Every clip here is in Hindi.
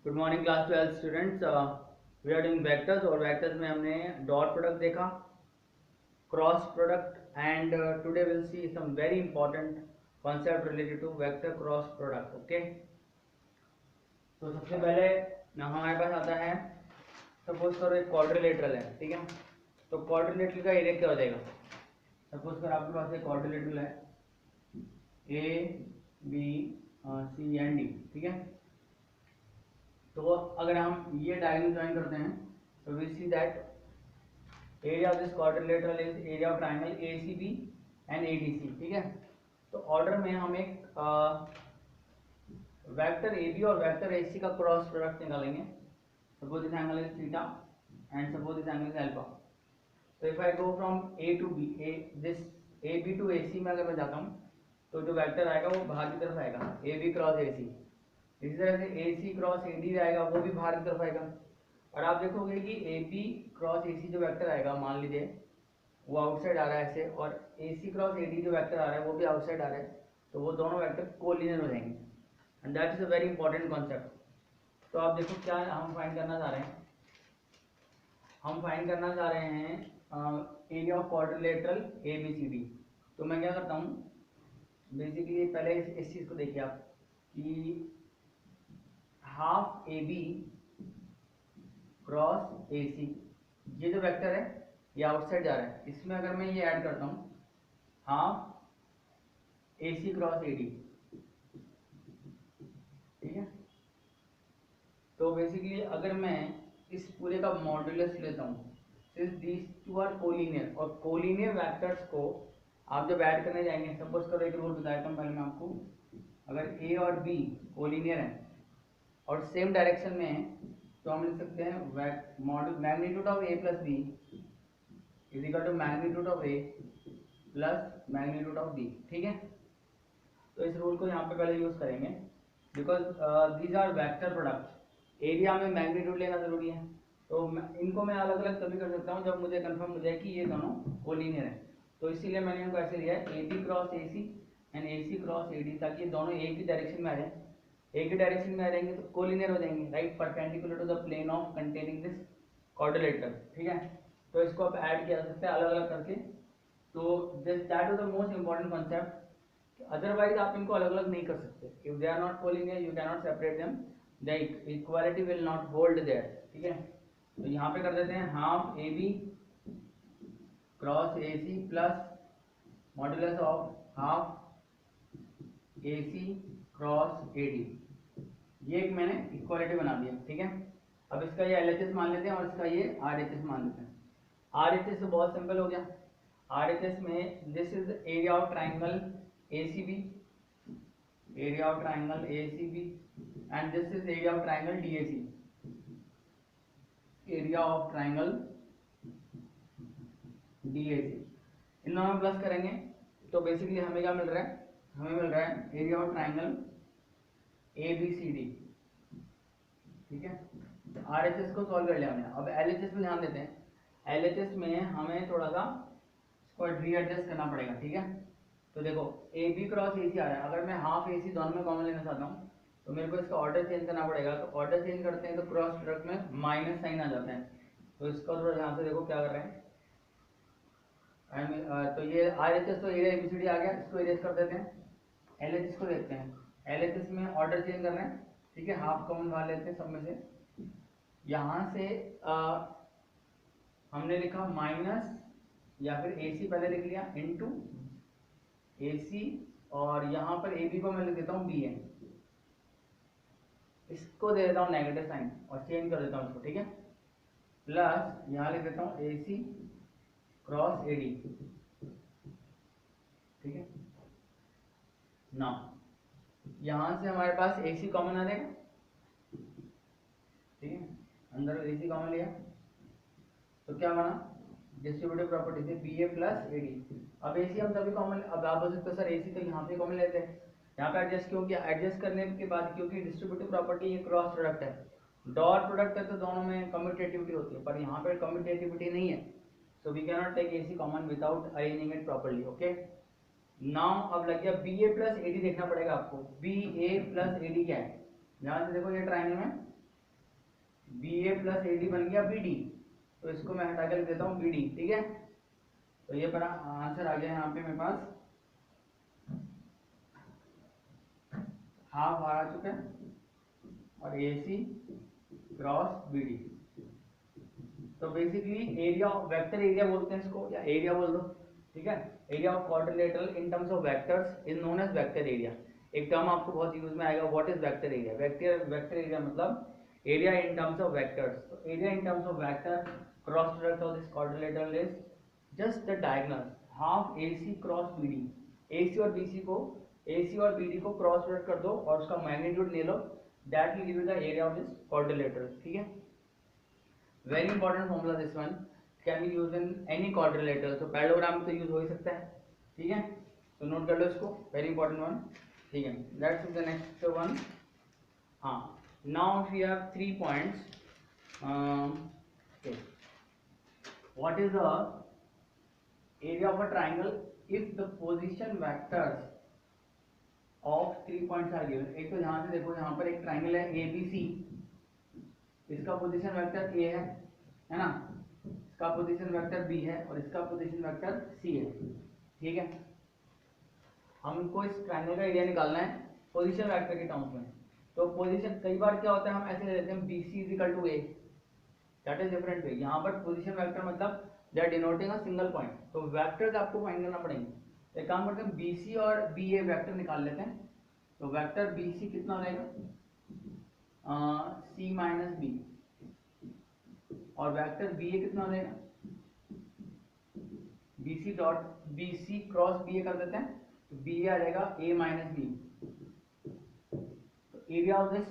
Good morning class 12 students. We are doing vectors और वेक्टर्स में हमने डॉट प्रोडक्ट देखा, cross product and today will see some very important concept related to vector cross product. Okay, तो सबसे पहले हमारे पास आता है, सपोज करो एक क्वाड्रिलेटरल है, ठीक है। तो क्वाड्रिलेटरल का एरिया क्या हो जाएगा? सपोज करो आपके पास एक क्वाड्रिलेटरल है A B C and D, ठीक है। तो अगर हम ये डायग्राम ज्वाइन करते हैं तो we see that area of this quadrilateral is area of triangle ACB and ADC, ठीक है। तो ऑर्डर में हम एक वेक्टर AB और वेक्टर AC का क्रॉस प्रोडक्ट निकालेंगे। Suppose this angle is theta and suppose this angle is alpha. तो if I go from A to B, this AB to AC में अगर मैं जाता हूँ तो जो वेक्टर आएगा वो बाहर की तरफ आएगा, AB क्रॉस AC। इसी तरह से AC क्रॉस AD आएगा, वो भी बाहर की तरफ आएगा। और आप देखोगे कि AB क्रॉस AC जो वेक्टर आएगा, मान लीजिए वो आउटसाइड आ रहा है ऐसे, और AC क्रॉस AD जो वेक्टर आ रहा है वो भी आउटसाइड आ रहा है, तो वो दोनों वेक्टर कोलिनियर हो जाएंगे। And that is a very important concept. तो आप देखो क्या हम फाइंड करना चाह रहे हैं, हम फाइंड करना चाह रहे हैं एरिया ऑफ क्वाड्रिलेटरल ABCD। तो मैं क्या करता हूँ, बेसिकली पहले इस चीज़ को देखिए आप कि हाफ AB क्रॉस AC, ये जो वेक्टर है ये आउटसाइड जा रहा है, इसमें अगर मैं ये ऐड करता हूँ हाफ AC क्रॉस AD, ठीक है। तो बेसिकली अगर मैं इस पूरे का मॉड्यूलस लेता हूँ, since these two are collinear, और कोलिनियर वेक्टर्स को आप जब ऐड करने जाएंगे, सपोज करो एक रूल बताया था पहले मैं आपको, अगर A और B कोलिनियर है और सेम डायरेक्शन में है तो हम लिख सकते हैं modulus magnitude of A plus B is equal to magnitude of A plus magnitude of B, ठीक है। तो इस रूल को यहाँ पे पहले यूज करेंगे, because these are vector product. Area में मैग्नीट्यूड लेना जरूरी है, तो इनको मैं अलग अलग तभी कर सकता हूँ जब मुझे कंफर्म हो जाए कि ये दोनों कोलिनियर है। तो इसीलिए मैंने इनको ऐसे लिया है AB cross AC and AC cross AD, ताकि दोनों एक ही डायरेक्शन में आ जाए। एक ही डायरेक्शन में आ जाएंगे तो कोलिनियर हो जाएंगे, right, perpendicular to the plane of containing this quadrilateral, ठीक है। तो इसको आप ऐड किया जा सकता है अलग अलग करके। तो that is the most important concept. Otherwise आप इनको अलग अलग नहीं कर सकते, if they are not collinear you can not separate them, the equality will not hold there, ठीक है। तो यहाँ पे कर देते हैं half AB cross AC plus modulus of half AC cross AD। ये एक मैंने इक्वालिटी बना दिया, ठीक है। अब इसका ये LHS मान लेते हैं और इसका ये RHS मान लेते हैं। RHS तो बहुत सिंपल हो गया। RHS में this is area of triangle ACB, area of triangle ACB, and this is area of triangle DAC, area of triangle DAC। इन दोनों में प्लस करेंगे तो बेसिकली हमें क्या मिल रहा है, हमें मिल रहा है एरिया ऑफ ट्राइंगल ABCD, ठीक है। RHS को सॉल्व कर लिया हमने, अब LHS में ध्यान देते हैं। LHS में हमें थोड़ा सा इसको रीएडजस्ट करना पड़ेगा, ठीक है। तो देखो AB क्रॉस AC आ रहा है, अगर मैं हाफ AC दोनों में कॉमन लेना चाहता हूँ तो मेरे को इसका ऑर्डर चेंज करना पड़ेगा। तो ऑर्डर चेंज करते हैं तो क्रॉस प्रोडक्ट में माइनस साइन आ जाता है। तो इसका थोड़ा ध्यान से देखो क्या कर रहे हैं। तो ये RHS तो एरिया ABCD आ गया, इसको इरेज कर देते हैं। LHS को देखते हैं, LHS में ऑर्डर चेंज कर रहे हैं, ठीक है। हाफ कॉमन बाहर लेते हैं सब में से, यहाँ से हमने लिखा माइनस, या फिर AC पहले लिख लिया इनटू AC, और यहाँ पर AB को मैं लिख देता हूँ BN, इसको दे देता हूँ नेगेटिव साइन और चेंज कर देता हूँ इसको, ठीक है। प्लस यहाँ लिख देता हूँ AC क्रॉस AD, ठीक है ना। यहाँ से हमारे पास AC कॉमन आ जाएगा, ठीक है। अंदर AC कॉमन लिया तो क्या बना, डिस्ट्रीब्यूटिव प्रॉपर्टी से BA प्लस AD। अब AC हम तभी कॉमन, अब आप बोल सकते हो सर AC तो यहाँ पे कॉमन लेते हैं, यहाँ पे एडजस्ट क्यों किया, एडजस्ट करने के बाद क्योंकि डिस्ट्रीब्यूटिव प्रॉपर्टी ये क्रॉस प्रोडक्ट है, डॉट प्रोडक्ट है तो दोनों में कम्यूटेटिविटी होती है, पर यहाँ पे कम्यूटेटिविटी नहीं है। So we can not take AC common without arranging it properly, okay. Now अब लग गया BA प्लस AD देखना पड़ेगा आपको। BA प्लस AD क्या है, यहाँ से देखो ये ट्राइंगल में B A plus A D बन गया बी डी, तो इसको मैं हटा के लिख देता हूँ बी डी, ठीक है। तो ये बड़ा आंसर आ गया यहाँ पे मेरे पास, हाफ बाहर आ चुका है और A C cross B D. तो बेसिकली एरिया, वेक्टर एरिया बोलते हैं इसको, या एरिया बोल दो, ठीक है। Area of quadrilateral in terms of vectors is known as vector area. एक टर्म आपको बहुत यूज में आएगा, what is vector area. Vector area मतलब area in terms of vectors. तो area in terms of vector cross product of this quadrilateral is just the diagonal half A C cross B D. A C और बी सी को, ए सी और बी डी को क्रॉस प्रोडक्ट कर दो और उसका मैग्नीट्यूड ले लो, that will give you the area of this quadrilateral, ठीक है। Very important formula this one, can be use in any quadrilateral. तो पैरेललोग्राम में तो यूज हो ही सकता है, ठीक है। तो नोट कर लो इसको, वेरी इंपॉर्टेंट वन, ठीक है। Let's the next one. हाँ, now we have 3 points. What is the area of a triangle if the position vectors of 3 points are given. एक तो यहाँ से देखो, यहाँ पर एक ट्राइंगल है ए बी सी, इसका पोजीशन वेक्टर ए है ना, इसका पोजीशन वेक्टर बी है और इसका पोजीशन वेक्टर सी है, ठीक है। हमको इस ट्रायंगल का एरिया निकालना है पोजीशन वेक्टर के टर्म्स में। तो पोजीशन, कई बार क्या होता है हम ऐसे ले लेते हैं B C is equal to A, that is different way. यहाँ पर पोजीशन वेक्टर मतलब they are denoting a single point, तो वेक्टर्स आपको फाइंड करना पड़ेंगे। एक काम करते हैं, बी सी और बी ए वेक्टर निकाल लेते हैं। तो वेक्टर बी सी कितना हो जाएगा, सी माइनस बी, और वेक्टर बी ए कितना हो जाएगा, B C dot B C cross B A कर देते हैं, तो बी ए आ जाएगा ए माइनस बी। तो एरिया ऑफ दिस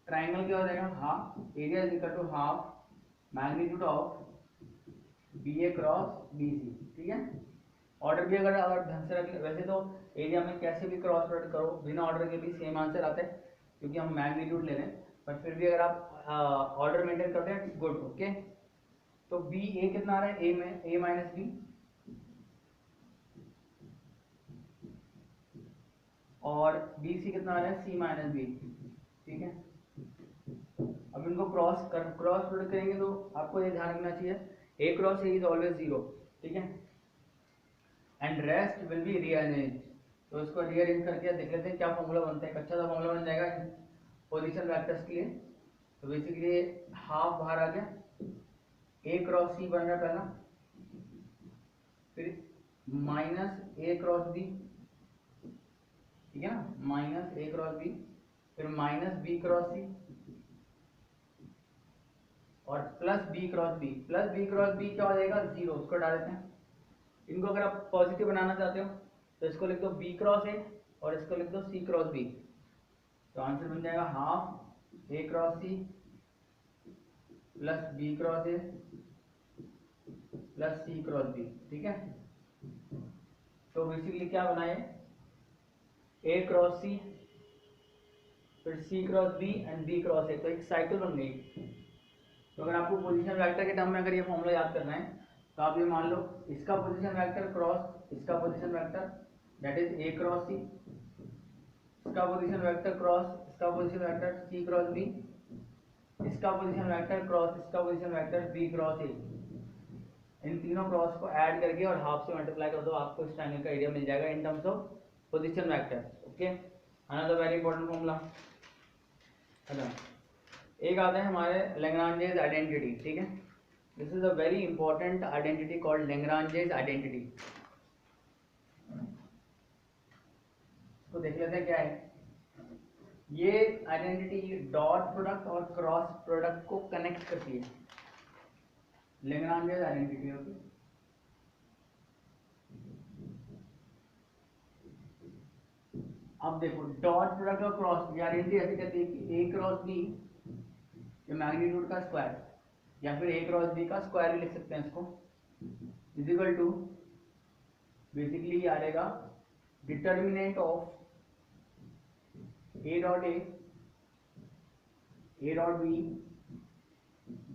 ट्राइंगल क्या हो जाएगा, half, area is equal to half magnitude of B A cross B C, ठीक है। ऑर्डर भी अगर ढंग से रख ले, वैसे तो एरिया में कैसे भी क्रॉस प्रोडक्ट करो बिना ऑर्डर के भी सेम आंसर आता है, क्योंकि हम मैग्नीट्यूड ले रहे हैं, पर फिर भी अगर आप ऑर्डर मेंटेन करते हैं इट्स गुड, ओके। तो बी ए कितना आ रहा है, ए में ए माइनस बी, और बी सी कितना आ रहा है, सी माइनस बी, ठीक है। अब इनको क्रॉस प्रोडक्ट करेंगे तो आपको ये ध्यान रखना चाहिए, ए क्रॉस ए इज ऑलवेज 0, ठीक है, and rest will be rearrange. तो इसको रीअरेंज करके देख लेते हैं क्या फॉर्मूला बनता है। एक अच्छा सा फॉर्मूला बन जाएगा पोजीशन वेक्टर्स के लिए। तो बेसिकली हाफ बाहर आ गया, ए क्रॉस सी बन रहा है पहला, फिर माइनस ए क्रॉस बी, ठीक है ना, माइनस ए क्रॉस बी, फिर माइनस बी क्रॉस सी, और plus B cross B. Plus B cross B क्या हो जाएगा, 0, उसको डाल देते हैं। इनको अगर आप पॉजिटिव बनाना चाहते हो तो इसको लिख दो बी क्रॉस ए और इसको लिख दो सी क्रॉस बी। तो आंसर बन जाएगा half A cross C plus B cross A plus C cross B, ठीक है। तो बेसिकली क्या बनाए, ए क्रॉस सी फिर C cross B and B cross A, तो एक साइकिल बन गई। तो अगर आपको पोजीशन वेक्टर के टर्म में अगर ये फॉर्मूला याद करना है तो आप ये मान लो, इसका पोजीशन वेक्टर क्रॉस इसका position vector that is a cross c, इसका पोजीशन वेक्टर क्रॉस इसका position vector c cross b, इसका पोजीशन वेक्टर क्रॉस इसका position vector b cross a. इन तीनों क्रॉस को ऐड करके और हाफ से मल्टीप्लाई कर दो, आपको इस ट्रायंगल का एरिया मिल जाएगा इन terms of position vector, okay. Another very important formula, एक आता है हमारे लैग्रांजेस आइडेंटिटी, ठीक है। This is a very important identity called Lagrange's identity. तो देख लेते हैं क्या है ये आइडेंटिटी। डॉट प्रोडक्ट और क्रॉस प्रोडक्ट को कनेक्ट करती है, लैग्रांजेस आइडेंटिटी होती है। अब देखो डॉट प्रोडक्ट और क्रॉस की आइडेंटिटी ऐसे कहती है कि ए क्रॉस बी ये मैग्नीट्यूड का स्क्वायर, या फिर ए क्रॉस बी का स्क्वायर भी लिख सकते हैं इसको, इज इक्वल टू बेसिकली आ जाएगा determinant of A dot B,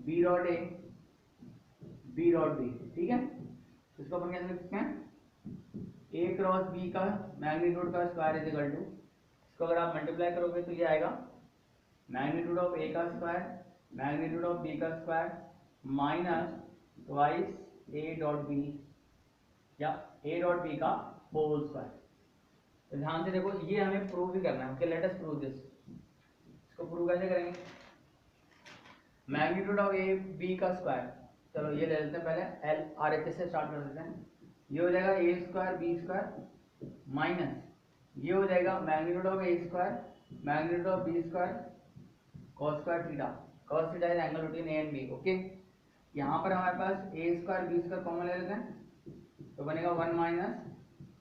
B dot A, B dot B, ठीक है। इसको अपन कैसे लिख सकते हैं, ए क्रॉस बी का मैग्नीट्यूड का स्क्वायर इज इक्वल टू, इसको अगर आप मल्टीप्लाई करोगे तो ये आएगा मैग्नीट्यूड ऑफ ए का स्क्वायर मैग्नीट्यूड ऑफ बी का square minus twice A dot B या ए डॉट बी का होल स्क्वायर। तो ध्यान से देखो, ये हमें प्रूव भी करना है। Okay, let us prove this. इसको प्रूव कैसे करेंगे? मैग्नीट्यूड ऑफ ए बी का स्क्वायर, चलो ये ले लेते हैं पहले, एल आर एच से स्टार्ट कर देते हैं। ये हो जाएगा ए स्क्वायर बी स्क्वायर माइनस ये हो जाएगा magnitude of A square magnitude of B square cos square theta. Cos theta is angle between A and B. Okay, यहाँ पर हमारे पास A square B square common ले लेते हैं, तो बनेगा 1 माइनस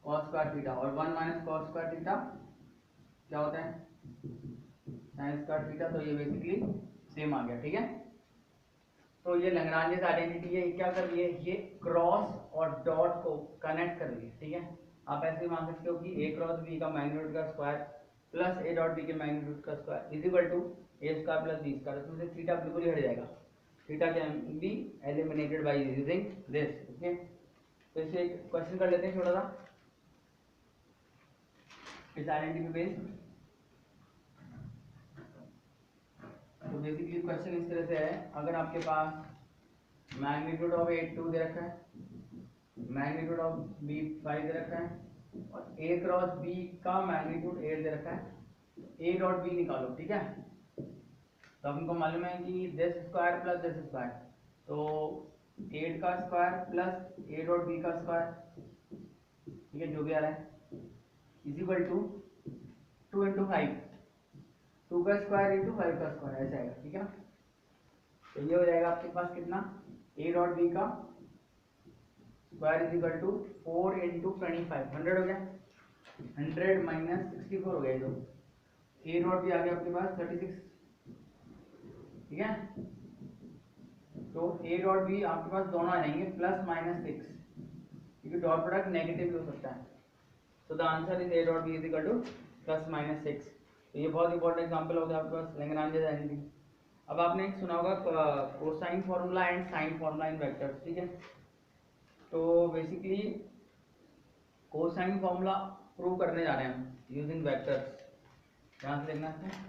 कॉस स्क्वायर थीटा, और 1 माइनस कॉस स्क्वायर थीटा क्या होता है? Sine square theta. तो ये बेसिकली सेम आ गया। ठीक है, तो ये लैग्रांजेस आइडेंटिटी है। क्या कर रही है? ये क्रॉस और डॉट को कनेक्ट कर रही है। ठीक है, आप ऐसे मान सकते हो कि ए क्रॉस बी का मैग्नीट्यूड का square plus A dot B के मैग्नीट्यूड का square is equal to A square plus B square. इसमें से थीटा बिल्कुल ही हट जाएगा। Theta can be eliminated by using this. Okay, तो इसे एक क्वेश्चन कर लेते हैं छोटा सा इस आइडेंटिटी बेस्ड। तो बेसिकली क्वेश्चन इस तरह से है, अगर आपके पास मैग्नीट्यूड ऑफ ए 2 दे रखा है, मैग्नीट्यूड ऑफ बी 5 दे रखा है और ए क्रॉस बी का मैग्नीट्यूड 8 दे रखा है, ए डॉट बी निकालो। ठीक है, तो हमको मालूम है कि this square plus this square, तो 8 का square plus A dot B का स्क्वायर, ठीक है, जो भी आ रहा है, इज इक्वल टू 2 इंटू 5, 2 का स्क्वायर इंटू 5 का स्क्वायर, ऐसा आएगा। ठीक है, तो ये हो जाएगा आपके पास कितना? ए डॉट बी का square is equal to 4 into 25, 100 हो गया। 100 माइनस 64 हो गया। तो ए डॉट बी आ गया आपके पास 36। ठीक है, तो ए डॉट बी आपके पास दोनों आ जाएंगे प्लस माइनस 6, क्योंकि डॉट प्रोडक्ट नेगेटिव भी हो सकता है। So the answer is A dot B is equal to plus minus 6। तो ये बहुत इंपॉर्टेंट एग्जांपल हो गया आपके पास लैग्रांज आइडेंटिटी। अब आपने एक सुना होगा cosine formula and sine formula in vectors. ठीक है, तो बेसिकली कोसाइन फार्मूला प्रूव करने जा रहे हैं हम यूजिंग वेक्टर्स। ध्यान से देखना है।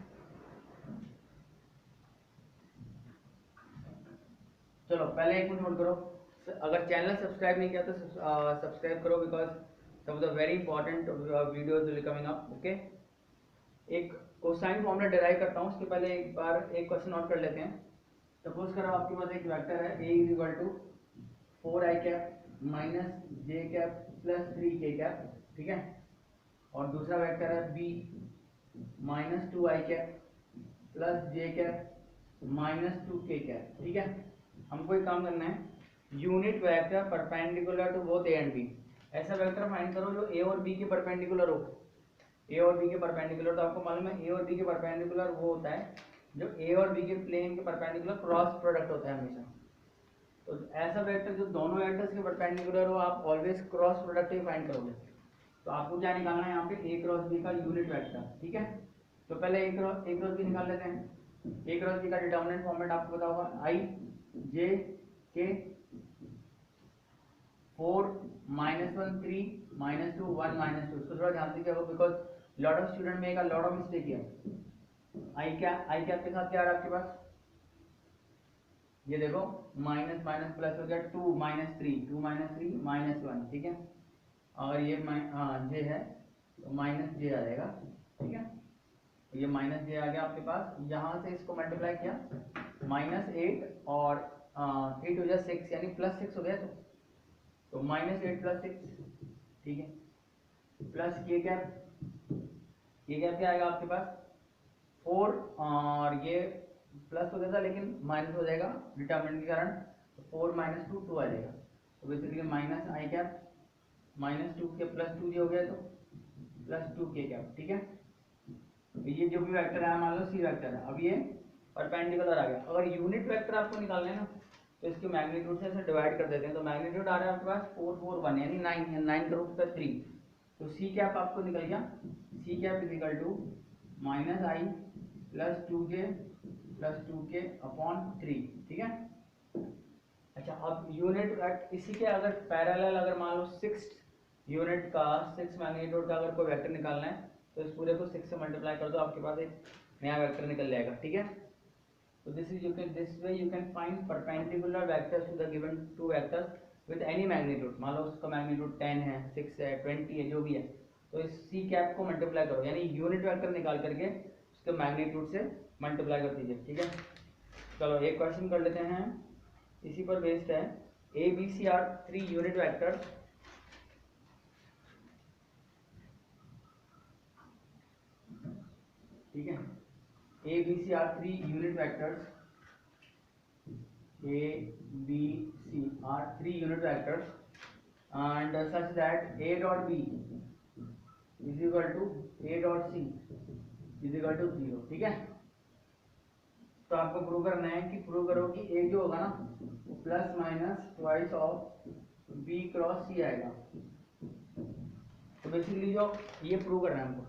चलो पहले एक मिनट नोट करो, अगर चैनल सब्सक्राइब नहीं किया तो सब्सक्राइब करो, because some of the very important videos will be coming up. Okay, एक कोसाइन फॉर्मूला डिराइव करता हूँ, उसके पहले एक बार एक क्वेश्चन नोट कर लेते हैं। सपोज करो आपके पास एक वेक्टर है a is equal to 4i cap minus j cap plus 3k cap. ठीक है, और दूसरा वेक्टर है b minus 2i cap plus j cap minus 2k cap. ठीक है, हमको एक काम करना है, unit vector perpendicular to both a and b. ऐसा वेक्टर फाइंड करो जो ए और बी के परपेंडिकुलर हो। ए और बी के परपेंडिकुलर, तो आपको मालूम है ए और बी के परपेंडिकुलर वो होता है जो ए और बी के प्लेन के परपेंडिकुलर क्रॉस प्रोडक्ट होता है हमेशा। तो ऐसा वेक्टर जो दोनों वेक्टर्स के परपेंडिकुलर हो, आप ऑलवेज क्रॉस प्रोडक्ट ही फाइंड करोगे। तो आपको क्या निकालना है यहाँ पे? ए क्रॉस बी का यूनिट वेक्टर। ठीक है, तो पहले ए क्रॉस बी निकाल लेते हैं। ए क्रॉस बी का डिटर्मिनेंट फॉर्मेट आपको पता होगा, आई जे के 4 -1 3 -2 1 -2। इसको थोड़ा ध्यान से क्या हो, because lot of student make a lot of mistake here. I cap के साथ क्या आ रहा है आपके पास? ये देखो माइनस माइनस प्लस हो गया, 2 -3 2 -3 -1। ठीक है, और ये जे है तो माइनस जे आ जाएगा। ठीक है, तो ये माइनस जे आ गया आपके पास। यहाँ से इसको मल्टीप्लाई किया, -8 और 8 हो गया 6, यानी +6 हो गया। तो -8 + 6। ठीक है, प्लस के कैप क्या आएगा आपके पास? 4, और ये प्लस हो गया था लेकिन माइनस हो जाएगा डिटर्मिनेंट के कारण, तो 4 - 2 2 आ जाएगा। तो बेसिकली माइनस आई कैप -2 के +2 ये हो गया, तो +2k कैप। ठीक है, तो ये जो भी वेक्टर है मान लो सी वेक्टर है, अब ये परपेंडिकुलर आ गया। अगर यूनिट वेक्टर आपको निकालना है ना, तो इसके मैग्नीट्यूड से डिवाइड कर देते हैं। तो मैग्नीट्यूड आ रहा है आपके पास 4 4 1, यानी 9 है, 9 का रूट 3। तो सी कैप आपको निकल गया, C cap is equal to -i + 2j + 2k upon 3। ठीक है, अच्छा अब यूनिट इसी के अगर पैरेलल, अगर मान लो 6 यूनिट का 6 मैग्नीट्यूड का अगर कोई वेक्टर निकालना है, तो इस पूरे को 6 से मल्टीप्लाई कर दो, आपके पास एक नया वेक्टर निकल जाएगा। ठीक है, So this way you can find perpendicular vectors to the given two vectors with any magnitude. मान लो उसका मैग्नीट्यूड 10 है, 6 है, 20 है, जो भी है, तो इस सी कैप को मल्टीप्लाई करो, यानी यूनिट वेक्टर निकाल करके उसके मैग्नीट्यूड से मल्टीप्लाई कर दीजिए, ठीक है। चलो एक क्वेश्चन कर लेते हैं, इसी पर बेस्ड है। A B C are 3 unit vectors, ठीक है। A B C are 3 unit vectors, A, B, C are 3 unit vectors and such that A dot B is equal to A dot C is equal to 0, ठीक है। तो आपको प्रूव करना है कि प्रूव करो कि A जो होगा ना वो plus minus twice of B cross C आएगा। तो बेसिकली जो ये प्रूव करना है हमको,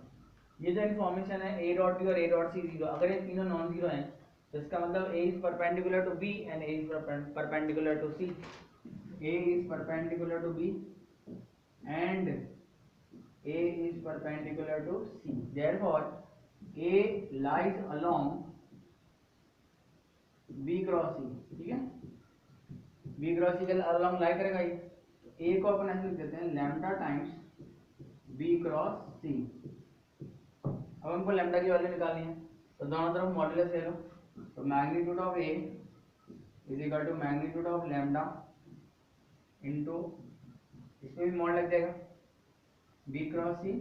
ये जो इन्फॉर्मेशन है A डॉट B और A डॉट C 0, अगर ये तीनों नॉन जीरो हैं तो इसका मतलब A is perpendicular to B and A is perpendicular to C. A is perpendicular to B and A is perpendicular to C. Therefore, A lies along B cross C, ठीक है। B cross C के along lie करेगा ये, तो A को अपन ऐसे लिख देते हैं lambda times B cross C। अब हमको लैम्डा की वैल्यू निकालनी है, तो दोनों तरफ मॉडुलस ले लो, तो magnitude of A is equal to magnitude of lambda into, इसमें भी मॉड लग जाएगा बी क्रॉस सी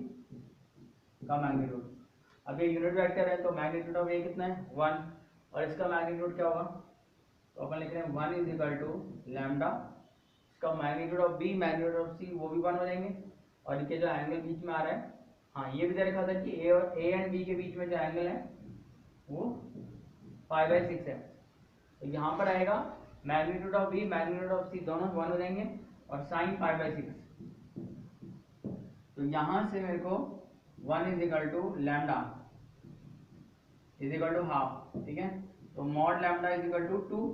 का मैग्नीट्यूड। अब ये यूनिट वेक्टर है तो मैग्नीट्यूड ऑफ ए कितना है 1, और इसका मैग्नीट्यूड क्या होगा, तो अपन लिख रहे हैं 1 इज इक्वल टू लैम्डा, इसका magnitude of b magnitude of c वो भी 1 हो जाएंगे, और इनके जो एंगल बीच में आ रहा है, हाँ ये भी दे रखा था कि ए और ए एंड बी के बीच में जो एंगल है वो 5/6 है, तो यहाँ पर आएगा magnitude of b magnitude of c दोनों 1 हो जाएंगे और साइन 5/6, तो यहाँ से मेरे को 1 is equal to lambda is equal to half, ठीक है। तो mod lambda is equal to 2,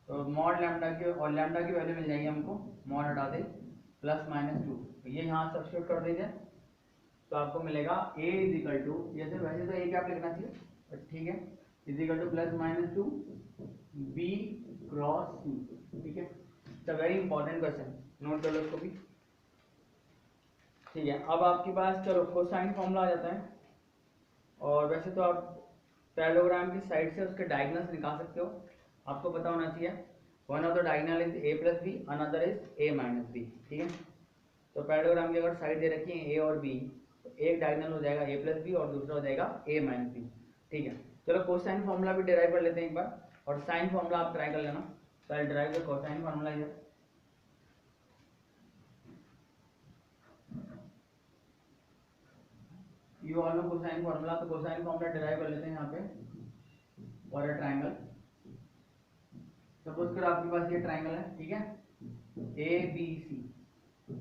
तो मॉड लैम्डा की और लैम्डा की वैल्यू मिल जाएगी हमको, मॉड हटा दे प्लस माइनस 2, तो ये यहाँ सब्स्टिट्यूट कर दीजिए, तो आपको मिलेगा a इज इक्वल टू, जैसे वैसे तो a क्या लिखना चाहिए, ठीक है, is equal to plus minus 2 b cross c, ठीक है। It's a very important question, note कर लो इसको भी, ठीक है। अब आपके पास चलो कोसाइन फॉर्मूला आ जाता है, और वैसे तो आप पैरेललोग्राम की साइड से उसके डायगोनल्स निकाल सकते हो, आपको पता होना चाहिए one of the diagonal is a plus B, another is a minus B, ठीक है। तो पैरेललोग्राम की अगर साइड दे रखी है a और b, तो एक डायगोनल हो जाएगा a प्लस बी और दूसरा हो जाएगा a माइनस बी, ठीक है। चलो कोसाइन फॉर्मूला भी डिराइव कर लेते हैं एक बार, और साइन फॉर्मूला आप ट्राई कर लेना, तो I derive the cosine formula here. You all know cosine formula, तो कोसाइन फॉर्मूला डिराइव कर लेते हैं यहाँ पे फॉर अ ट्रायंगल। सपोज करो आपके पास ये ट्रायंगल है, ठीक है, ए बी सी,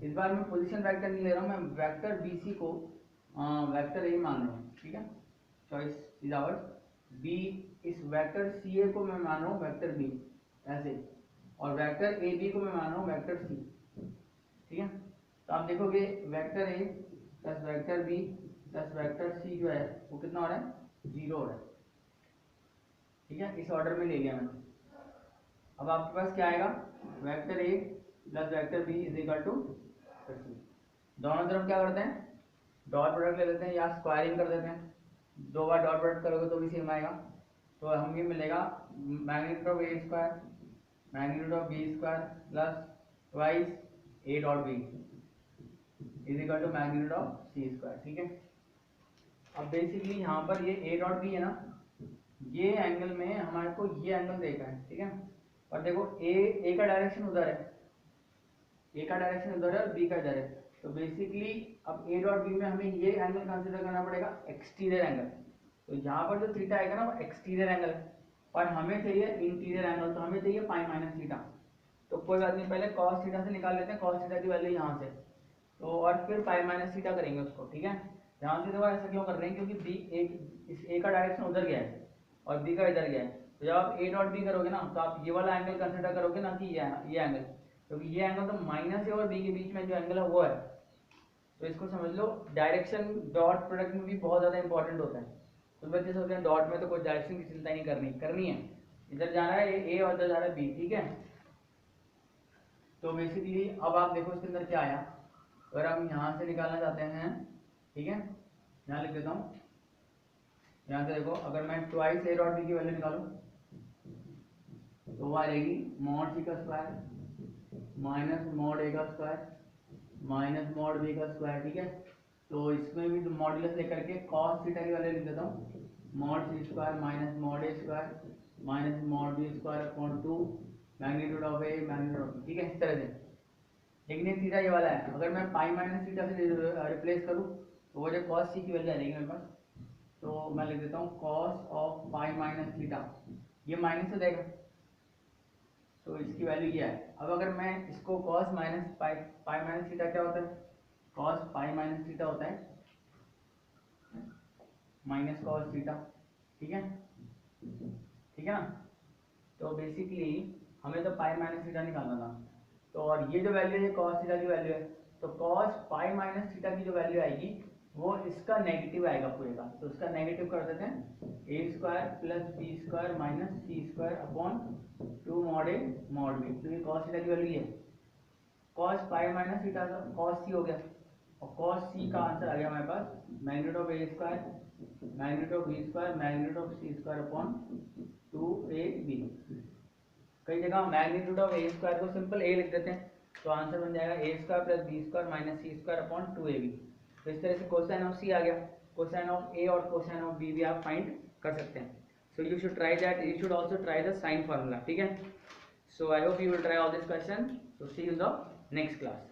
इस बार मैं पोजीशन वेक्टर नहीं ले रहा हूँ, मैं वेक्टर बी सी को वेक्टर ए मान रहा हूँ, ठीक है। चॉइस इज आवर्स, बी इस वेक्टर सी ए को मैं मान रहा हूँ वेक्टर बी ऐसे, और वेक्टर ए बी को मैं मान रहा हूँ वेक्टर सी, ठीक है। तो आप देखोगे vector A plus vector B plus vector C जो है वो कितना हो रहा है, 0 हो रहा है, ठीक है। इस ऑर्डर में ले लिया मैंने। अब आपके पास क्या आएगा, vector A plus vector B is equal to, दोनों तरफ क्या करते हैं डॉट प्रोडक्ट ले लेते हैं या स्क्वायरिंग कर देते हैं, 2 बार डॉट प्रोडक्ट करोगे तो भी सेम आएगा, तो हमें ये मिलेगा magnitude of A square magnitude of B square plus twice A dot B is equal to magnitude of C square, ठीक है। अब बेसिकली यहाँ पर ये ए डॉट बी है ना, ये एंगल में हमारे को ये एंगल देखा है, ठीक है, और देखो ए का डायरेक्शन उधर है, ए का डायरेक्शन उधर है और बी का इधर है, तो बेसिकली अब ए डॉट बी में हमें ये एंगल कंसीडर करना पड़ेगा एक्सटीरियर एंगल, तो यहाँ पर जो थीटा आएगा ना वो एक्सटीरियर एंगल है, और हमें चाहिए इंटीरियर एंगल, तो हमें चाहिए पाई माइनस थीटा, तो कोई बात नहीं, पहले कॉस थीटा से निकाल लेते हैं, कॉस थीटा की वैल्यू यहाँ से, तो और फिर पाई माइनस थीटा करेंगे उसको, ठीक है। ध्यान से देखो ऐसा क्यों कर रहे हैं, क्योंकि बी इस ए का डायरेक्शन उधर गया है और बी का इधर गया है, तो जब आप ए डॉट बी करोगे ना तो आप ये वाला एंगल कंसिडर करोगे ना कि ये एंगल, क्योंकि ये एंगल तो माइनस ए और बी के बीच में जो एंगल है वो है, तो इसको समझ लो डायरेक्शन डॉट प्रोडक्ट में भी बहुत ज़्यादा इंपॉर्टेंट होता है। तो बच्चे सोचते हैं डॉट में तो कोई डायरेक्शन की चिंता नहीं करनी है, इधर जा रहा है ए और इधर जा रहा है बी, ठीक है। तो बेसिकली अब आप देखो इसके अंदर क्या आया, अगर हम यहाँ से निकालना चाहते हैं, ठीक है, यहाँ लिख देता हूँ, यहाँ से देखो अगर मैं ट्वाइस ए डॉट बी की वैल्यू निकालूँ तो वो आ जाएगी मॉड सी का स्क्वायर माइनस मॉड ए का स्क्वायर माइनस मॉड बी का स्क्वायर, ठीक है। तो इसमें भी मॉड्यूलस लेकर के कॉस थीटा की वैल्यू लिख देता हूँ, mod C square minus mod A square minus mod B square upon 2 magnitude of A magnitude of, ठीक है, इस तरह से। लेकिन ये थीटा ये वाला है, अगर मैं पाई माइनस थीटा से रिप्लेस करूँ तो वो जो कॉस सी की वैल्यू आ जाएगी मेरे पास, तो मैं लिख देता हूँ cos of pi minus theta, ये माइनस हो जाएगा तो इसकी वैल्यू ये है। अब अगर मैं इसको कॉस माइनस पाई, पाई माइनस थीटा क्या होता है, कॉस पाई माइनस थीटा होता है माइनस कॉस थीटा, ठीक है, ठीक है ना। तो बेसिकली हमें तो पाई माइनस थीटा निकालना था, तो और ये जो वैल्यू है कॉस थीटा की वैल्यू है, तो कॉस पाई माइनस थीटा की जो वैल्यू आएगी वो इसका नेगेटिव आएगा पूरे का, तो उसका नेगेटिव कर देते हैं a square plus B square minus c square upon 2 mod a mod b, तो ये कॉस थीटा की वैल्यू है, कॉस पाई माइनस थीटा का कॉस सी हो गया, और कॉस सी का आंसर आ गया हमारे पास magnitude of A square magnitude of B square magnitude of C square upon 2ab। कई जगह मैग्नीट्यूड ऑफ ए स्क्वायर को सिंपल ए लिख देते हैं, तो आंसर बन जाएगा ए square plus B square minus c square upon 2ab। तो इस तरह से कोसाइन ऑफ सी आ गया, कोसाइन ऑफ ए और कोसाइन ऑफ बी भी आप फाइंड कर सकते हैं। So you should try that, you should also try the sine formula, ठीक है। So I hope you will try all this question, so see you in the next class.